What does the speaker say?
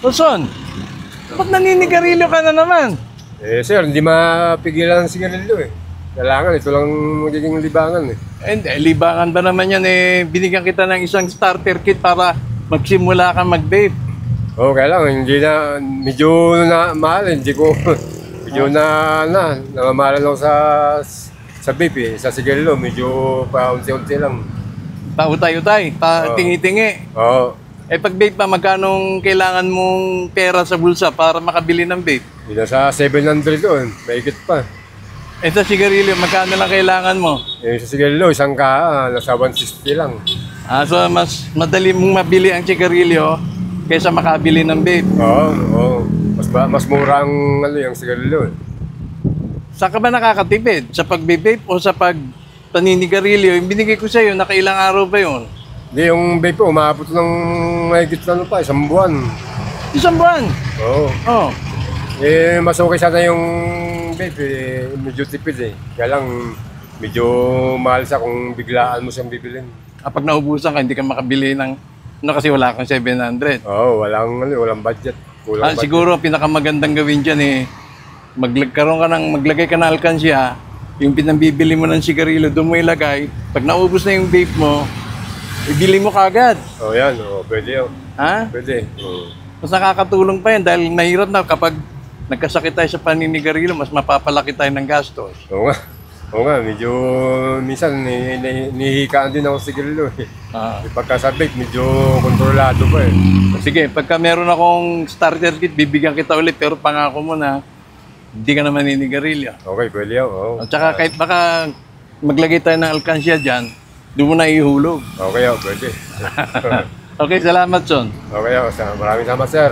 O Son, ba't naninigarilyo ka na naman? Eh sir, hindi mapigilan ang sigarilyo eh. Kailangan, ito lang magiging libangan eh. Hindi, libangan ba naman yan eh, binigyan kita ng isang starter kit para magsimula ka mag-vape. Oo, kailangan, hindi na, medyo na mahal, hindi ko, medyo namamahalan ako sa vape eh. Sa sigarilyo, medyo paunti-unti lang. Pautay-utay, tingi-tingi. Oo. Eh pag vape pa, magkanong kailangan mong pera sa bulsa para makabili ng vape? Hindi na sa 700 doon, mahigit pa. Eh sa sigarilyo, magkano lang kailangan mo? Eh, sa sigarilyo, isang nasa 160 lang. So mas madali mong mabili ang sigarilyo kaysa makabili ng vape. Oo. Mas mura ang yung sigarilyo eh. Saan ka ba nakakatipid? Sa pag-vape o sa pag-paninigarilyo? Yung binigay ko sa'yo, nakailang araw ba yun? Hindi, yung vape po, umabot ng mahigit na pa, isang buwan. Isang buwan? Oo. Oh. Eh, mas okay sana yung vape eh, medyo tipid eh. Kaya lang, medyo mahal siya kung biglaan mo siyang bibilin. Pag naubusan ka, hindi ka makabili ng, kasi wala kang 700. Oo, walang budget. Kulang budget. Siguro, pinakamagandang gawin dyan eh, maglagay ka ng alkansya, yung pinambibili mo ng sigarilyo, doon mo ilagay. Pag naubos na yung vape mo, ibili mo kagad. Oo, yan. Oo, pwede yun. Ha? Pwede. Oo. Mas nakakatulong pa yan dahil mahirap na kapag nagkasakit tayo sa paninigarilyo, mas mapapalaki tayo ng gastos. Oo nga, medyo minsan nihihikaan din ako sa sigarilyo eh. Pagka sa vape, medyo kontrolado pa eh. Sige, pagka meron akong starter kit, bibigyan kita ulit pero pangako mo na hindi ka na maninigarilyo. Okay, pwede yun. Oo. At saka kahit baka maglagay tayo ng alkansya dyan, doon mo na ihulog. Okay, pwede. Okay, salamat, Son. Okay, maraming salamat sir.